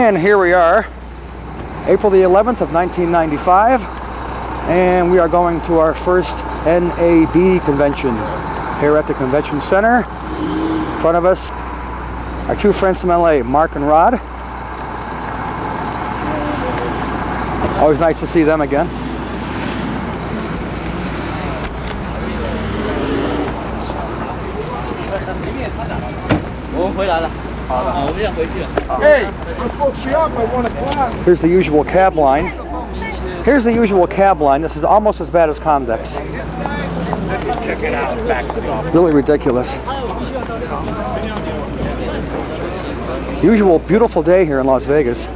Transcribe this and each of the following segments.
And here we are, April the 11th of 1995, and we are going to our first NAB convention here at the Convention Center. In front of us, our two friends from LA, Mark and Rod. Always nice to see them again. Here's the usual cab line. Here's the usual cab line. This is almost as bad as Comdex. Check it out. Really ridiculous. Usual beautiful day here in Las Vegas.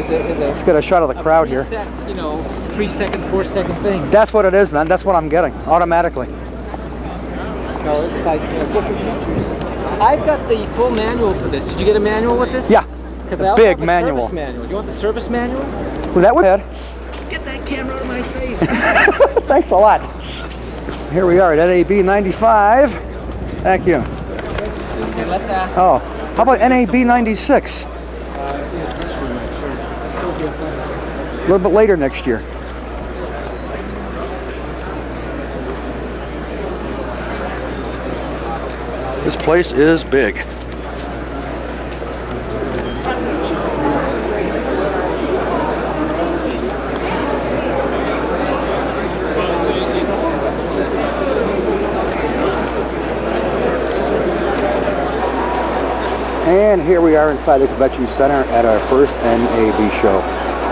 Let's get a shot of the crowd here. You know, 3-second, 4-second thing. That's what it is, man. That's what I'm getting automatically. So it's like different features. I've got the full manual for this. Did you get a manual with this? Yeah. Because I big have a manual. Service manual. Do you want the service manual? Well, that would head. Get that camera out of my face. Thanks a lot. Here we are at NAB 95. Thank you. Okay, let's ask. Oh, how about NAB 96? A little bit later next year. This place is big. And here we are inside the Convention Center at our first NAB show.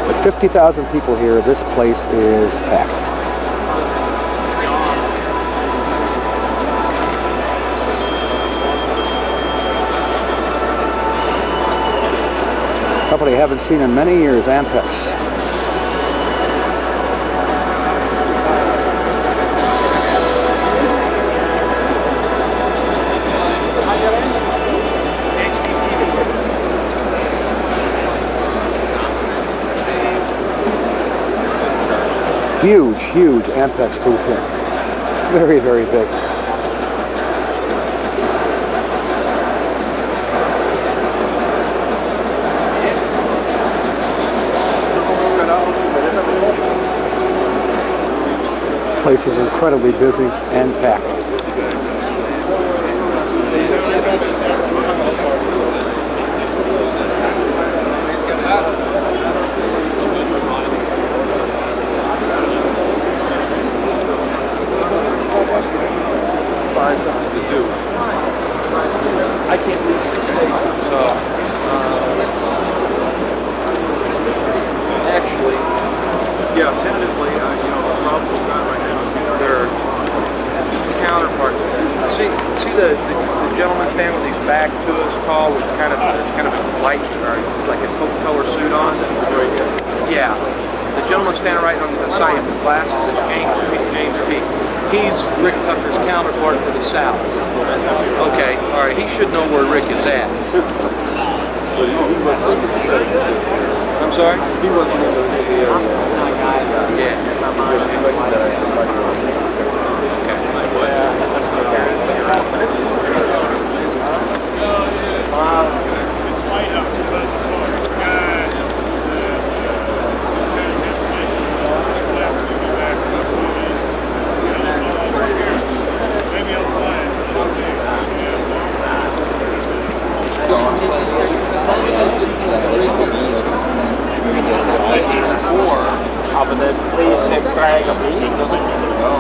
With 50,000 people here, this place is packed. Company I haven't seen in many years, Ampex. Huge, huge Ampex booth here. Very, very big. Place is incredibly busy and packed. Find something to do. I can't leave the station, so actually, yeah, tentatively, you know, the problem we've got right now is their counterpart. See the gentleman standing with his back to us, tall, with kind of a light, or like a color suit on. Yeah, the gentleman standing right on the side of the glasses is James P. He's Rick Tucker's counterpart to the south. Okay, all right, he should know where Rick is at. I'm sorry? He wasn't in the area. Yeah.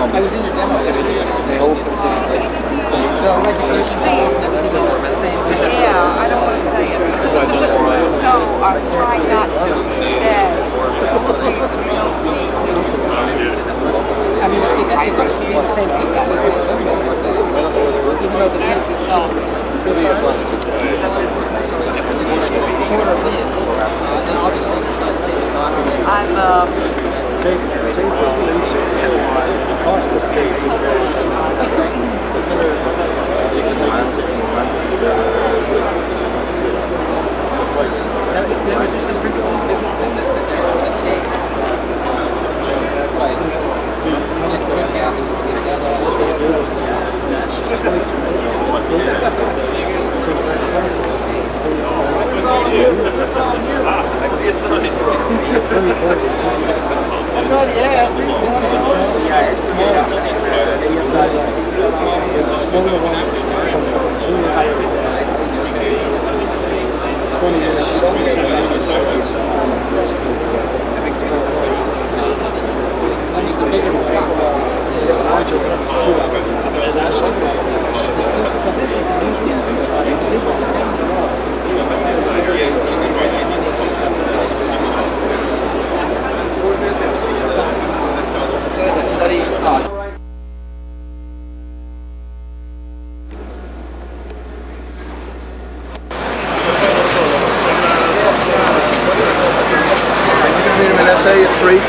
I was in the demo yesterday. Yeah, I don't want to say it. No, I'm trying not to say. I mean, it looks to be the same thing. This is what I'm saying. Even though the tape is quarter is, and obviously there's less tapes on. I'm Tape was basic. The cost of tape is Now, is there some principle in physics that tape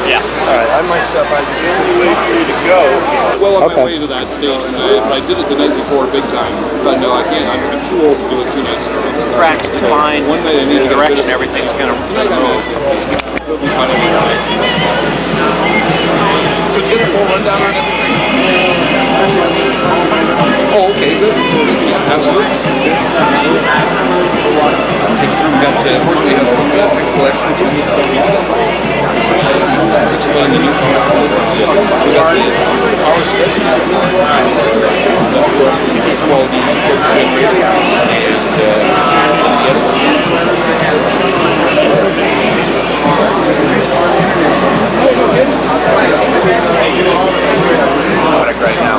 Yeah. All right, I might step out. The only way for you to go. Well, on Okay. my way to that stage tonight, but I did it the night before, big time. But no, I can't. I'm too old to do it 2 nights in a row. Tracks defined, One night I need the to direction, everything's going to go. So did you get a full rundown on everything? Oh, okay, good. Absolutely. We've got, unfortunately, we have some technical expertise. Explain the new power. We got the power switch. Quality Right now.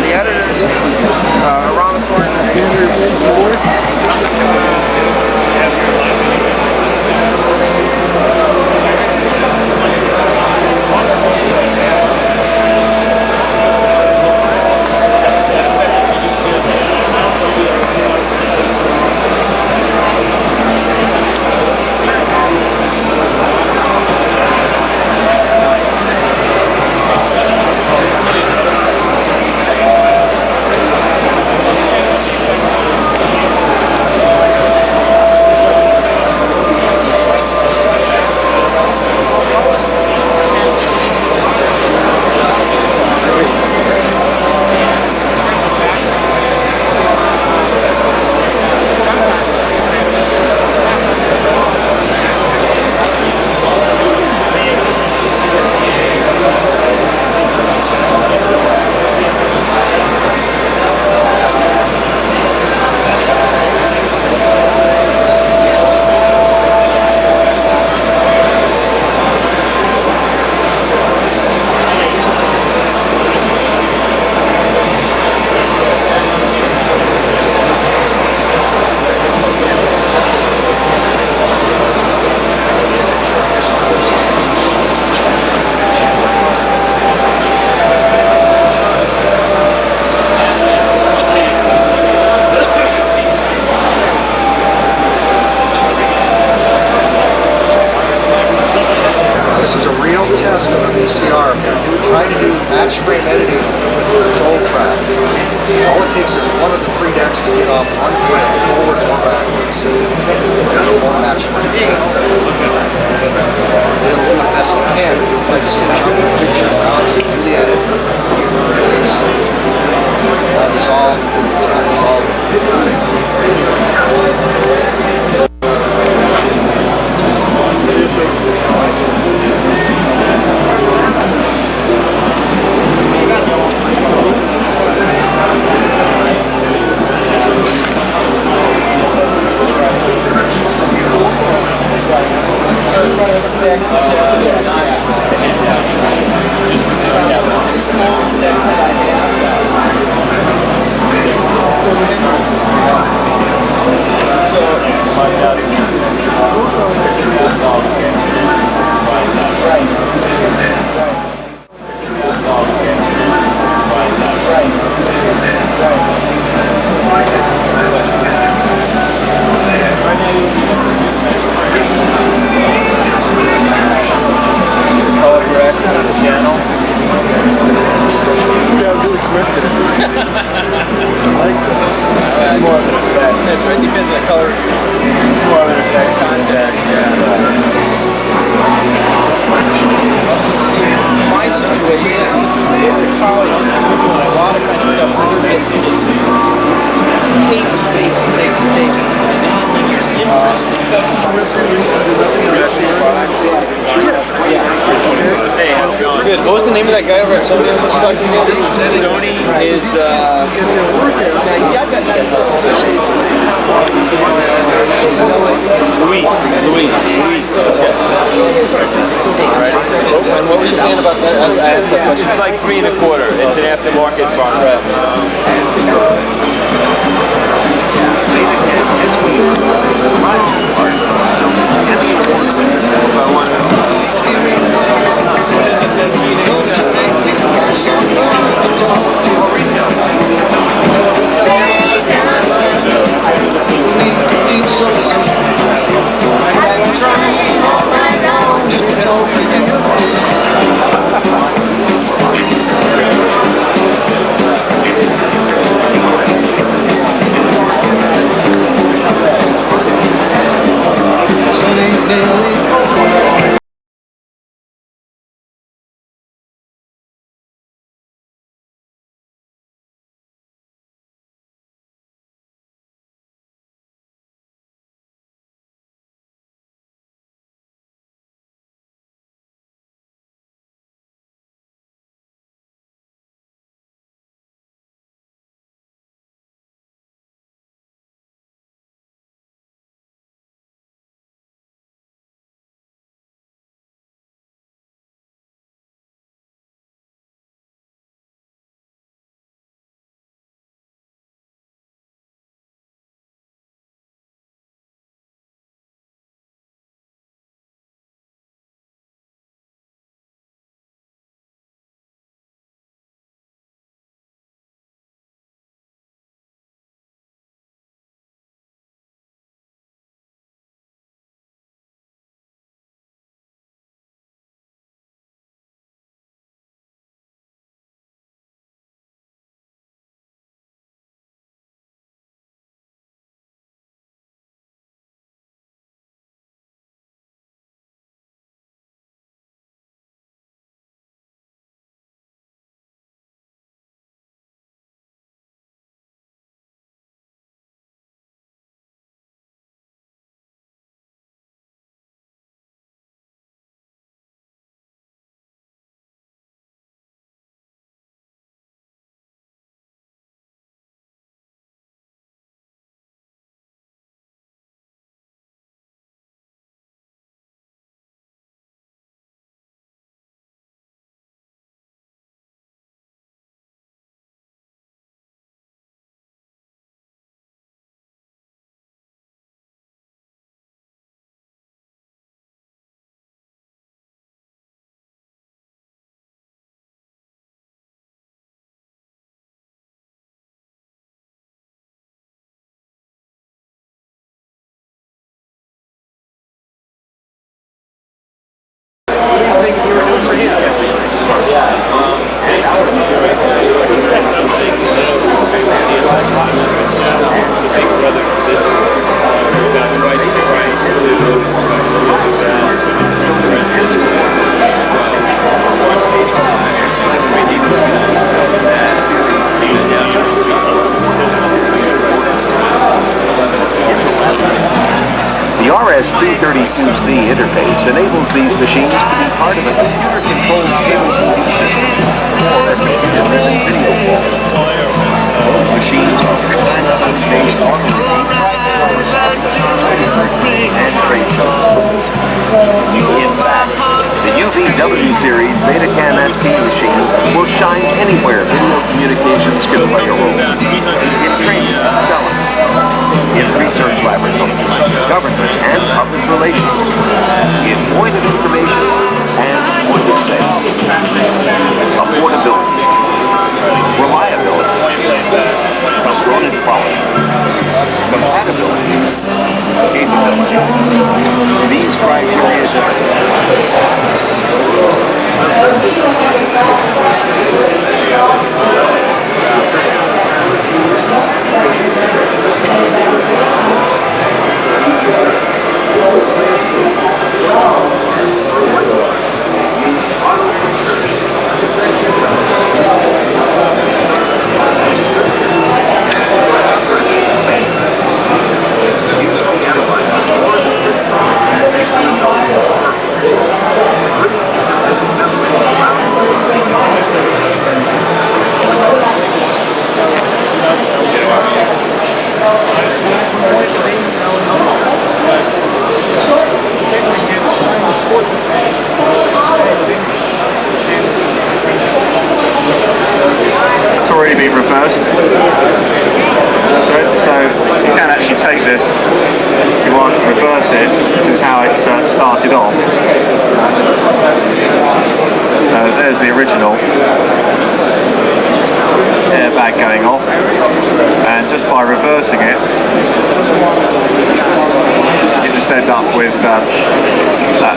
The editors around the corner. Just it's a college. We're doing a lot of kind of stuff. It's just tapes and tapes and tapes and tapes. And your interest in stuff. Hey, how's it going? Good. What was the name of that guy over at Sony? Sony is, Luis. Okay. Right. And what were you saying about that? I asked that question. It's like 3 1/4. It's an aftermarket product. The RS-232C interface enables these machines to be part of a computer-controlled cable TV system or a computer-driven video wall. Both machines are programmed to change auto and trade zones. In fact, the UVW series Betacam ST machine will shine anywhere video communications can play a role. In training, selling, in research laboratories, government and public relations, in point of information and point of sale. Affordability, reliability, component quality, compatibility, capability. These criteria that's already been reversed, as I said, so you can actually take this if you want, reverse it. This is how it's started off. So there's the original airbag going off, and just by reversing it you just end up with that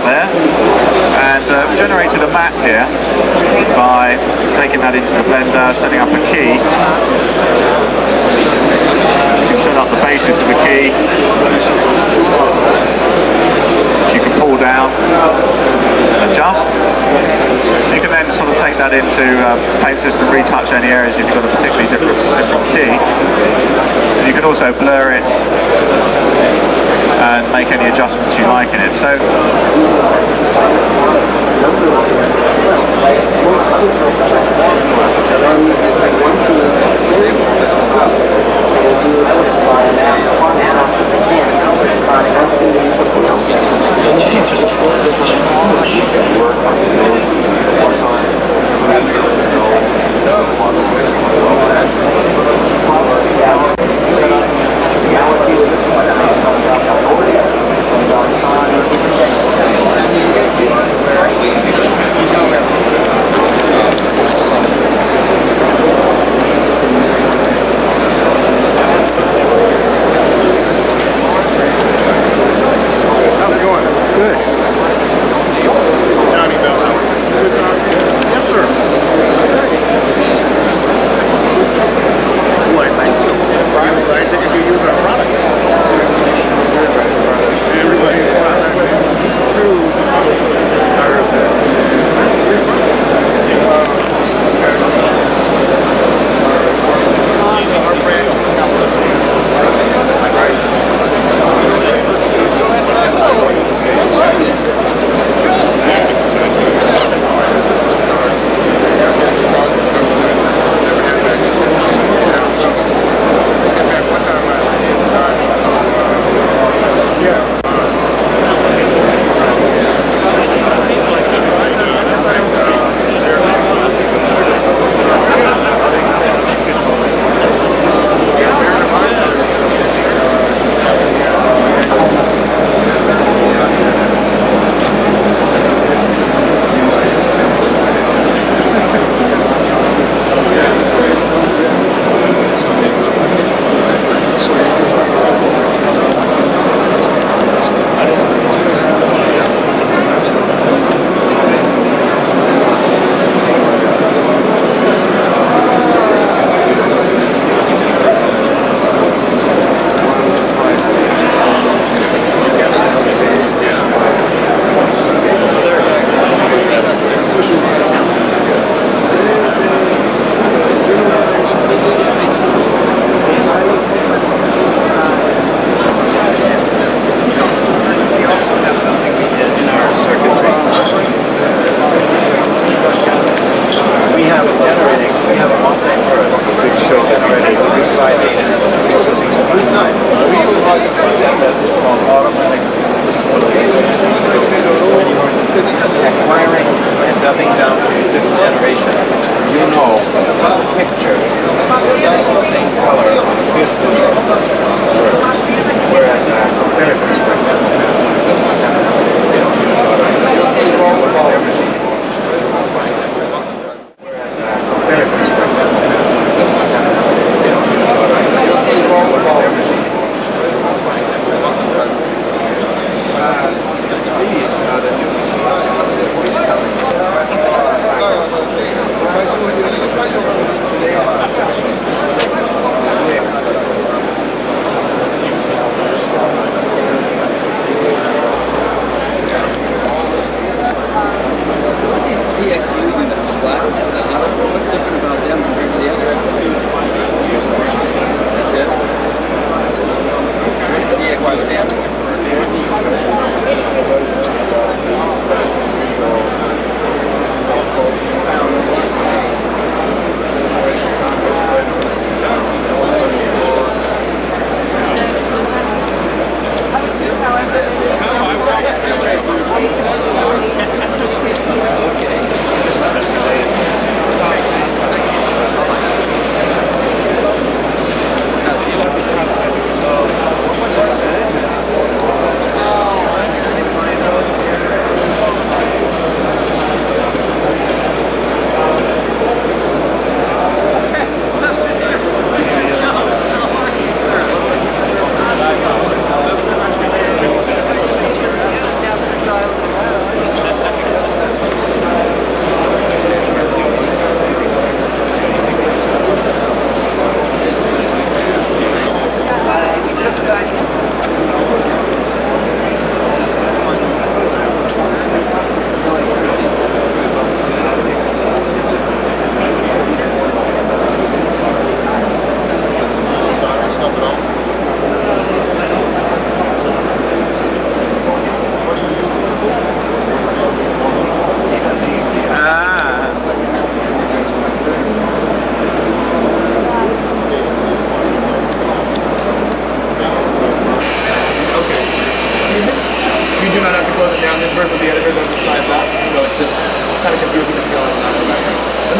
there, and generated a map here by taking that into the blender, setting up a key. You can set up the basis of a key which you can pull down and adjust. You can then sort of take that into Paint System, retouch any areas if you've got a particularly different key. And you can also blur it and make any adjustments you like in it. So acquiring and dubbing down to the fifth generation, you know the picture is the same color on the fifth generation, whereas our competitors, for example, these are the new machines coming.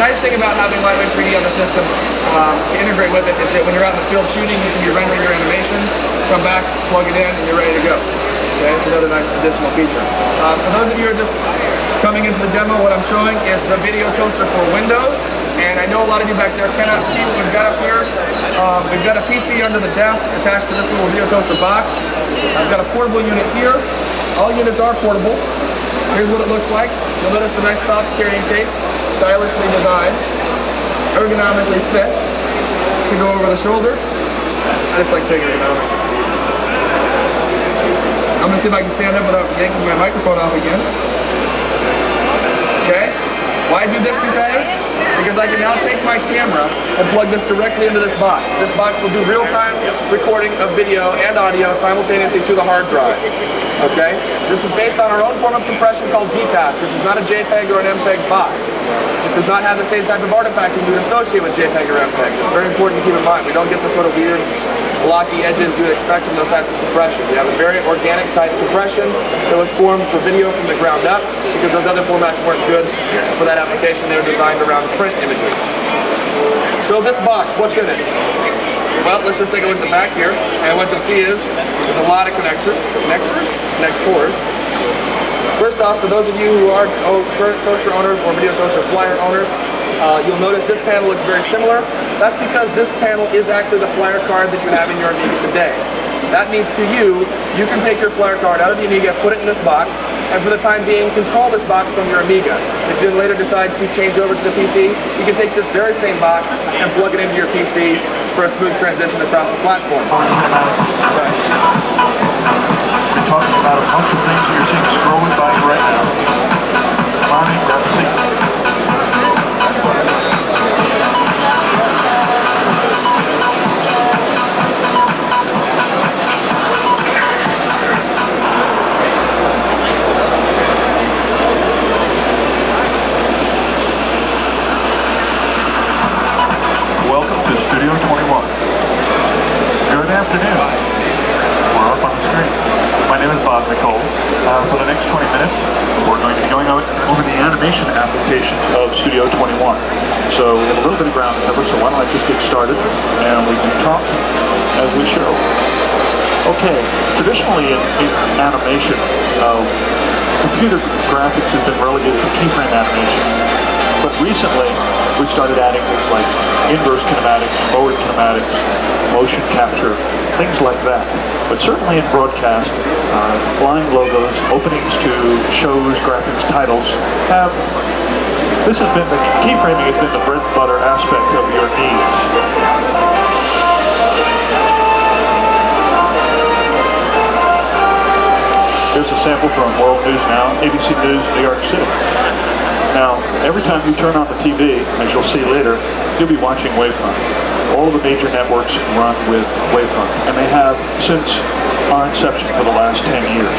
nice thing about having lightweight 3D on the system to integrate with it is that when you're out in the field shooting, you can be rendering your animation, come back, plug it in, and you're ready to go. Okay, it's another nice additional feature. For those of you who are just coming into the demo, what I'm showing is the video toaster for Windows, and I know a lot of you back there cannot see what we've got up here. We've got a PC under the desk attached to this little video toaster box. I've got a portable unit here. All units are portable. Here's what it looks like. You'll notice the nice soft carrying case, stylishly designed, ergonomically fit to go over the shoulder. I just like saying ergonomic. I'm gonna see if I can stand up without yanking my microphone off again. Okay? Why do this, you say? Because I can now take my camera and plug this directly into this box. This box will do real-time recording of video and audio simultaneously to the hard drive. Okay? This is based on our own form of compression called VTAS. This is not a JPEG or an MPEG box. This does not have the same type of artifacting you would associate with JPEG or MPEG. It's very important to keep in mind. We don't get the sort of weird blocky edges you would expect from those types of compression. We have a very organic type compression that was formed for video from the ground up because those other formats weren't good for that application. They were designed around print images. So this box, what's in it? Well, let's just take a look at the back here, and what you'll see is there's a lot of connectors. First off, for those of you who are current toaster owners or video toaster flyer owners, you'll notice this panel looks very similar. That's because this panel is actually the flyer card that you have in your Amiga today. That means to you, you can take your flyer card out of the Amiga, put it in this box, and for the time being, control this box from your Amiga. If you then later decide to change over to the PC, you can take this very same box and plug it into your PC for a smooth transition across the platform. We're talking about a bunch of things that you're seeing scrolling by right now. Come on in, grab a seat. Welcome to Studio 21. Good afternoon. We're up on the screen. My name is Bob Nicole. For the next 20 minutes, we're going to be going over the animation applications of Studio 21. So we have a little bit of ground cover, so why don't I just get started and we can talk as we show. Okay, traditionally in animation, computer graphics has been relegated to keyframe animation. But recently, we started adding things like inverse kinematics, forward kinematics, motion capture, things like that. But certainly in broadcast, flying logos, openings to shows, graphics, titles this has been, the keyframing has been the bread and butter aspect of your needs. Here's a sample from World News Now, ABC News, New York City. Now, every time you turn on the TV, as you'll see later, you'll be watching Wavefront. All of the major networks run with Wavefront, and they have since our inception for the last 10 years.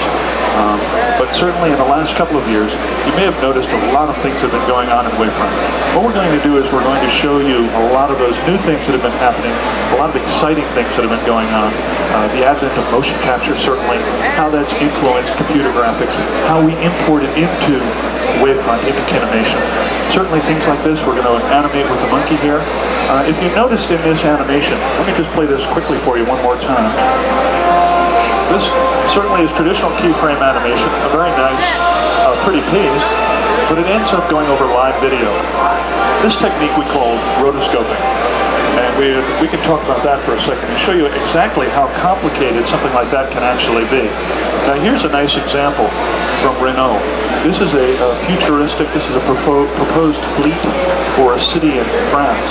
But certainly in the last couple of years, you may have noticed a lot of things have been going on in Wavefront. What we're going to do is we're going to show you a lot of those new things that have been happening, a lot of exciting things that have been going on, the advent of motion capture certainly, how that's influenced computer graphics, how we import it into Wavefront, into Kinemation. Certainly things like this, we're going to animate with the monkey here. If you noticed in this animation, let me just play this quickly for you one more time. This certainly is traditional keyframe animation, a very nice, pretty piece, but it ends up going over live video. This technique we call rotoscoping, and we can talk about that for a second and show you exactly how complicated something like that can actually be. Now here's a nice example from Renault. This is a futuristic, this is a proposed fleet for a city in France.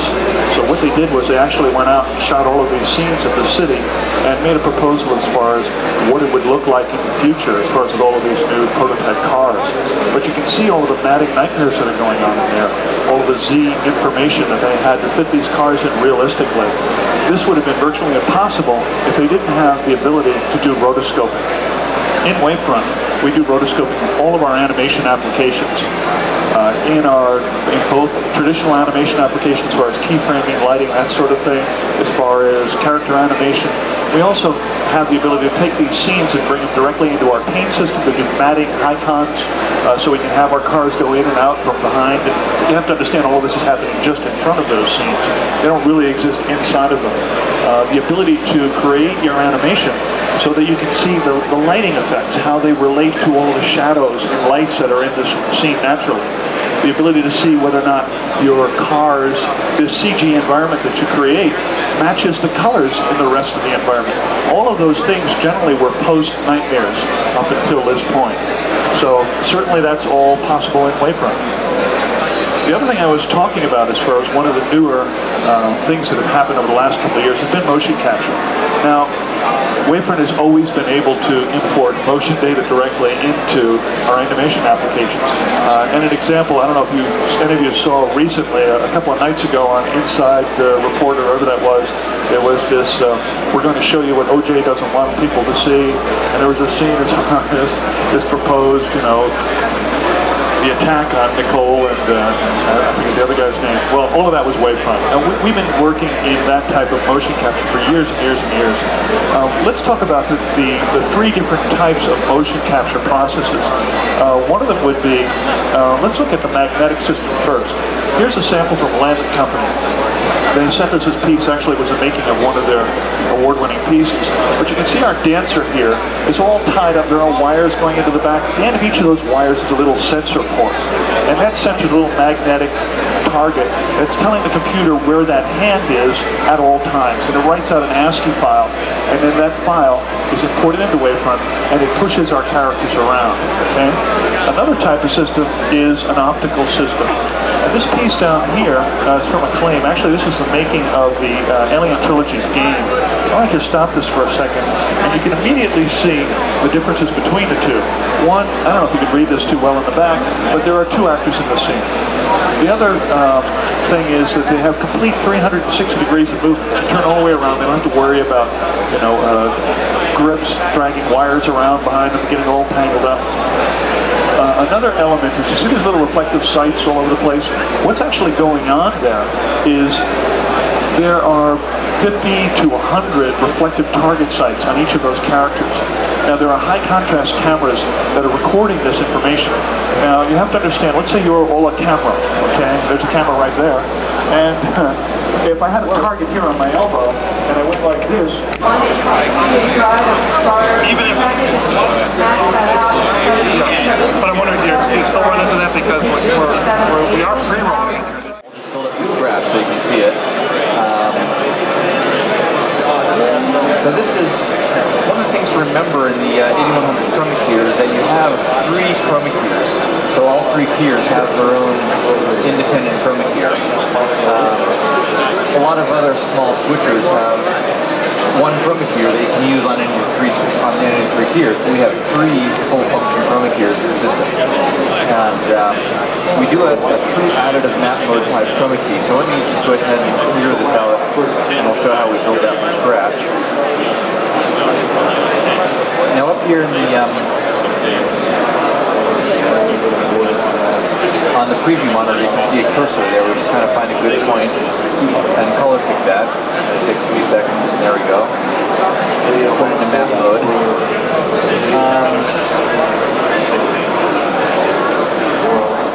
So what they did was they actually went out and shot all of these scenes of the city and made a proposal as far as what it would look like in the future as far as with all of these new prototype cars. But you can see all of the matting nightmares that are going on in there, all of the Z information that they had to fit these cars in realistically. This would have been virtually impossible if they didn't have the ability to do rotoscoping. In Wavefront, we do rotoscoping in all of our animation applications. In both traditional animation applications as far as keyframing, lighting, that sort of thing, as far as character animation. We also have the ability to take these scenes and bring them directly into our paint system to do matting icons, so we can have our cars go in and out from behind. You have to understand all of this is happening just in front of those scenes. They don't really exist inside of them. The ability to create your animation so that you can see the lighting effects, how they relate to all the shadows and lights that are in this scene naturally. The ability to see whether or not your cars, the CG environment that you create, matches the colors in the rest of the environment. All of those things generally were post-nightmares up until this point. So certainly that's all possible in Wavefront. The other thing I was talking about as far as one of the newer things that have happened over the last couple of years has been motion capture. Now, Wavefront has always been able to import motion data directly into our animation applications. And an example, I don't know if any of you saw recently, a couple of nights ago on Inside Report or whatever that was, there was this, we're going to show you what OJ doesn't want people to see. And there was a scene as far as this proposed, you know, the attack on Nicole and I forget the other guy's name. Well, all of that was Wavefront. Now, we've been working in that type of motion capture for years and years and years. Let's talk about the three different types of motion capture processes. One of them would be, let's look at the magnetic system first. Here's a sample from Land & Company. They sent us this piece, actually it was a making of one of their award-winning pieces. But you can see our dancer here is all tied up. There are wires going into the back. At the end of each of those wires is a little sensor port. And that sensor is a little magnetic target that's telling the computer where that hand is at all times. And it writes out an ASCII file. And then that file is imported into Wavefront and it pushes our characters around. Okay? Another type of system is an optical system. And this piece down here is from Acclaim. Actually, this is the making of the Alien Trilogy game. I want to just stop this for a second, and you can immediately see the differences between the two. One, I don't know if you can read this too well in the back, but there are two actors in the scene. The other thing is that they have complete 360 degrees of movement. They turn all the way around. They don't have to worry about, you know, grips dragging wires around behind them, getting all tangled up. Another element is, you see these little reflective sights all over the place? What's actually going on there is there are 50 to 100 reflective target sites on each of those characters. Now, there are high contrast cameras that are recording this information. Now, you have to understand, let's say you're all a camera, okay? There's a camera right there. And if I had a target here on my elbow, and I went like this, even if, but I'm wondering, do you still run into that because we are pre-rolling? Just build it from scratch so you can see it. So this is one of the things to remember in the 8100 chroma keyer is that you have three chroma keyers. So all three keyers have their own independent chroma keyer. A lot of other small switchers have one chroma keyer that you can use on any of the three keyers. We have three full function chroma keyers in the system. And we do a true additive map mode type chroma key. So let me just go ahead and clear this out and I'll show how we build that from scratch. Now up here in the on the preview monitor you can see a cursor there. We just kind of find a good point and color pick that. It takes a few seconds and there we go. Put it in map mode.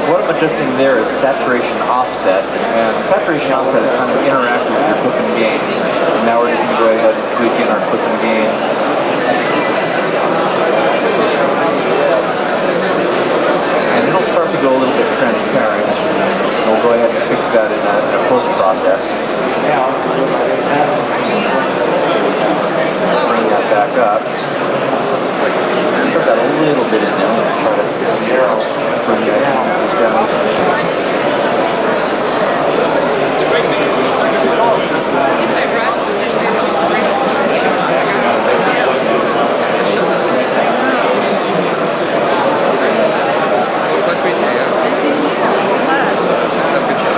What I'm adjusting there is saturation offset, and the saturation offset is kind of interactive with your clip and gain. And now we're just going to go ahead and tweak in our clip and gain. And it'll start to go a little bit transparent. And we'll go ahead and fix that in a post-process. Bring that back up. Put that a little bit in there. Let's try to bring that down. Nice meeting you. Have a good show.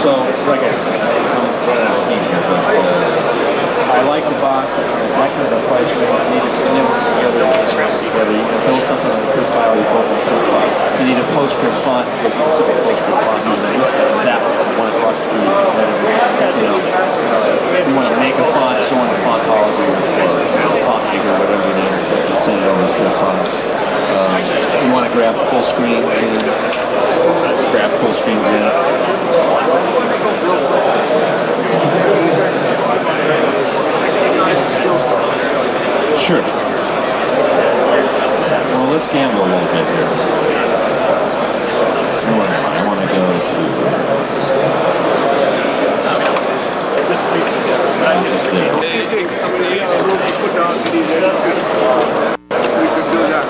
So, like I said, I'm running out of steam here, but I like the box. It's that kind of a price range. You need whether you build something on a clip file, you fold on a clip file, you need a PostScript font, get specific PostScript font, that one across the street, you know, you want to make a font, go into Fontology or font maker, whatever you name it, and send it over to the font. You want to grab full screens in, grab full screens in. Sure. Well, let's gamble a little bit here. I want to go to... It's up to you. Put down the we could do that.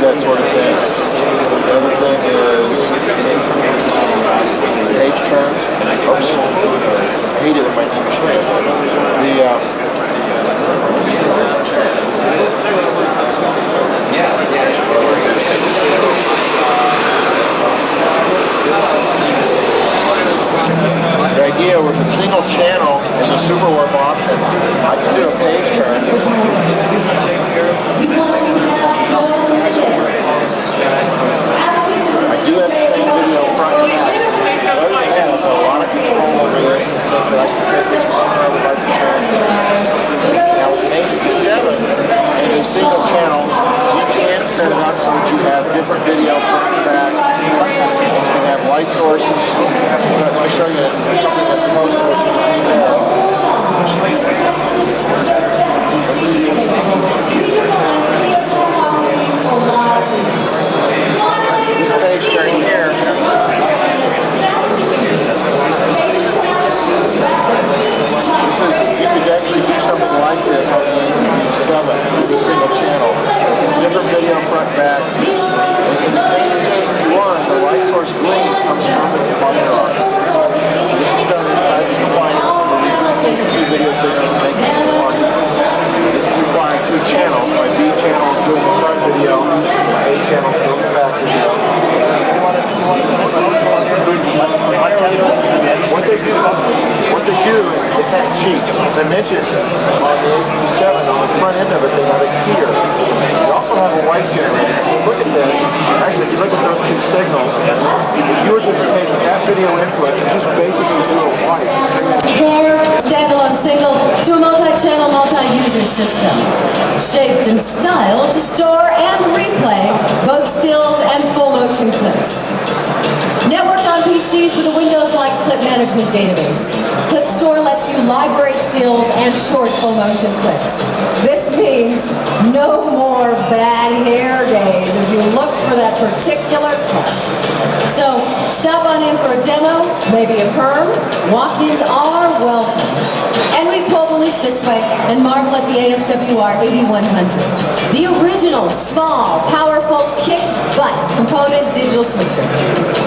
That sort of thing. The other thing is page turns. I hate it when my name is the idea with a single channel in the Super Warp option, I can do a page turn. I do have the same video front and back. Other than that, I've got a lot of control over this in the sense that I can pick which corner I would like to turn. Now with an 857 and a single channel, you can set it up so that you have different video front and back. You can have light sources. But let me show you something that's close to what you need there. This page turn here. This is, you could actually do something like this on the 857 with a single channel. Different video front and back. In the case of one, the light source green comes from the combiner option. This is done inside the combiner where we take the two video signals and make them one. This is requiring two channels. My B channel is doing the front video, my A channel is doing the back video. What they do is it's that cheek. As I mentioned, on the 857, on the front end of it, they have a keyer. You also have a white generator. If you look at this, actually, if you look at those two signals, if you were to take that video input and just basically do a white. Standalone single to a multi-channel, multi-user system. Shaped and styled to store and replay both stills and full motion clips. Networked on PCs with a Windows-like clip management database. Clip Store lets you library stills and short full motion clips. This means no more bad hair days as you look for that particular clip. So stop on in for a demo, maybe a perm. Walk-ins are welcome. And we pulled foolish this way and marvel at the ASWR 8100. The original, small, powerful, kick-butt component digital switcher.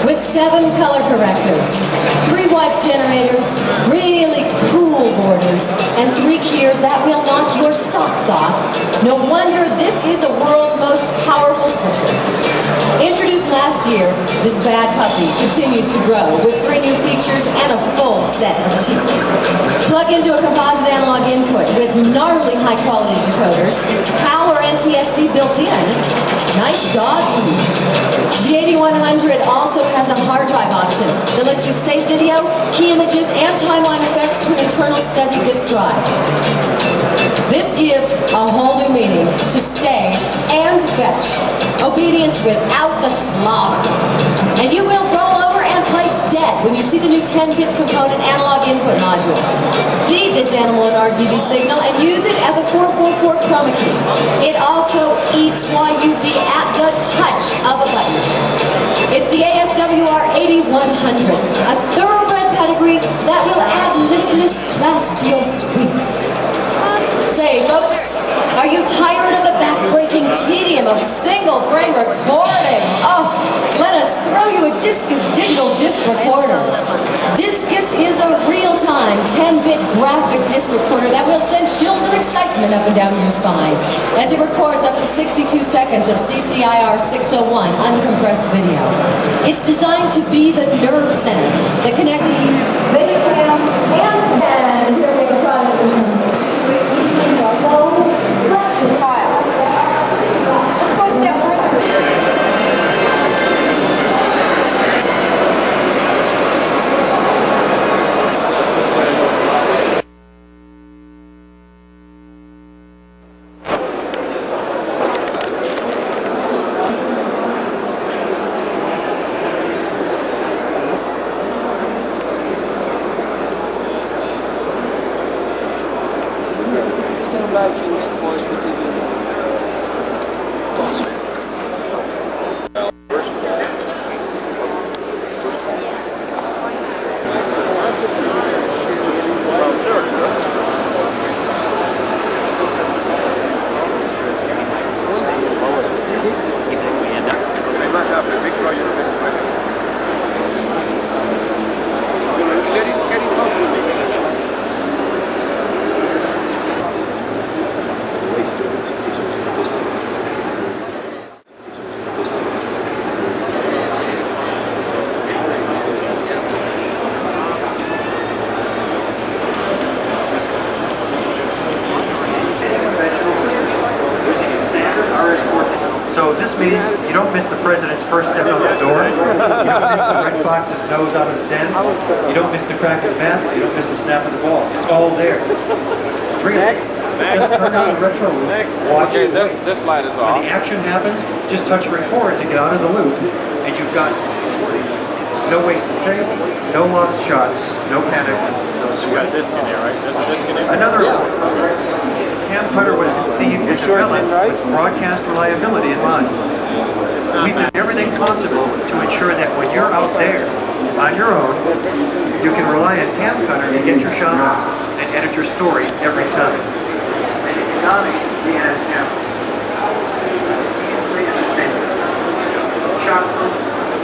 With 7 color correctors, 3 wipe generators, really cool borders, and 3 keys that will knock your socks off. No wonder this is the world's most powerful switcher. Introduced last year, this bad puppy continues to grow with 3 new features and a full set of teeth. Plug into a composite analog input with gnarly high-quality decoders, PAL or NTSC built in. Nice doggy. The 8100 also has a hard drive option that lets you save video, key images, and timeline effects to an internal SCSI disk drive. This gives a whole new meaning to stay and fetch. Obedience without the slobber. And you will roll over and play dead when you see the new 10-bit component analog input module. Feed this animal an RGB signal and use it as a 444 chroma key. It also eats YUV at the touch of a button. It's the ASWR 8100, a thoroughbred pedigree that will add limitless class to your suite. Say, folks, are you tired of the back-breaking tedium of single-frame recording? Oh, let us throw you a Discus digital disc recorder. Discus is a real-time 10-bit graphic disc recorder that will send chills of excitement up and down your spine as it records up to 62 seconds of CCIR 601 uncompressed video. It's designed to be the nerve center that connects the video cam and here we have a product business. Let's go a step further. So this means you don't miss the president's first step out the door. You don't miss the red fox's nose out of the den. You don't miss the crack of the bat. You don't miss the snap of the ball. It's all there. Really. Just turn on the retro loop. Watch it. This light is off. When the action happens, just touch record to get out of the loop, and you've got no wasted tape, no lost shots, no panic, no sweat. You got a disc in there, right? There's a disc in there. Another Cam Putter was conceived and developed with broadcast reliability in mind. We did everything possible to ensure that when you're out there on your own, you can rely on Cam Cutter to get your shots and edit your story every time. And economics of DNS cameras. Easily entertainment. Shotproof,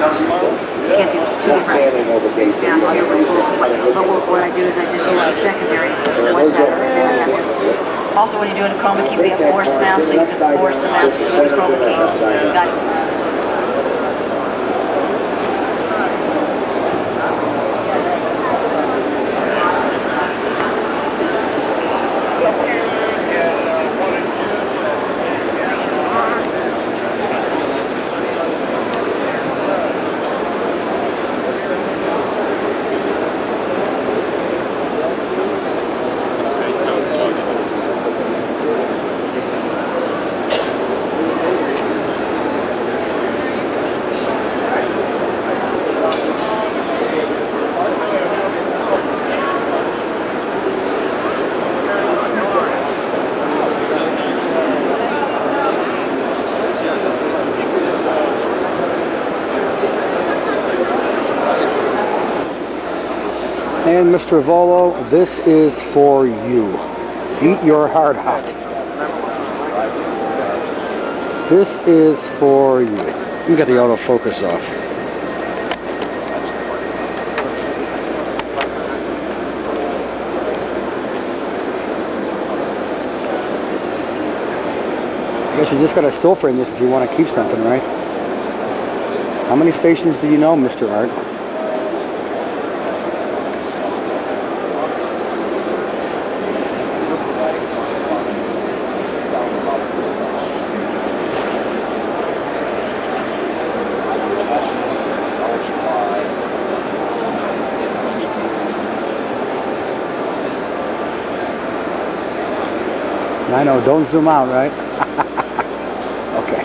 dust-proof. Can't do 2 different down here with but what I do is I just use the secondary voice matter. Also, when you're doing a chroma key, we have force mouse, so you can force the mouse through the chroma key. Got it. And Mr. Volo, this is for you. Eat your heart out. This is for you. You can get the autofocus off. I guess you just gotta still frame this if you want to keep something, right? How many stations do you know, Mr. Art? I know, don't zoom out, right? Okay.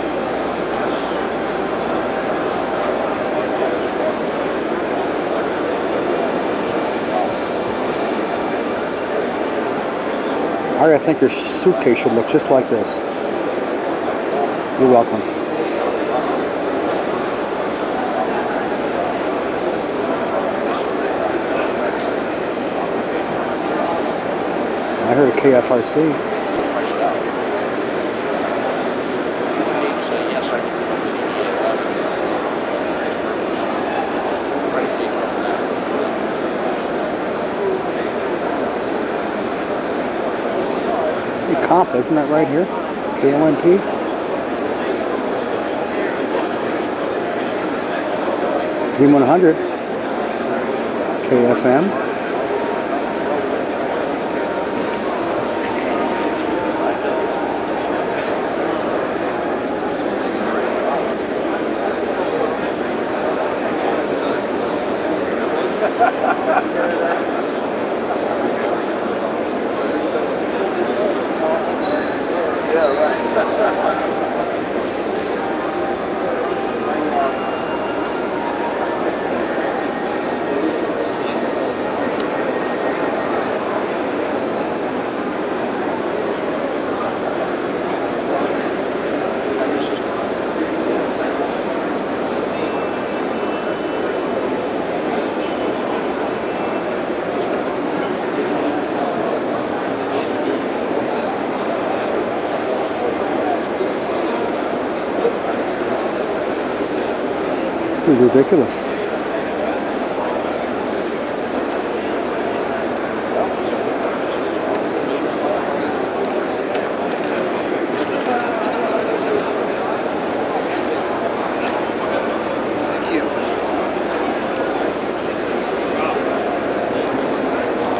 I think your suitcase should look just like this. You're welcome. I heard a KFRC. Comp, isn't that right here? KOMP? Z100. KFM. This is ridiculous.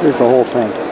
Here's the whole thing.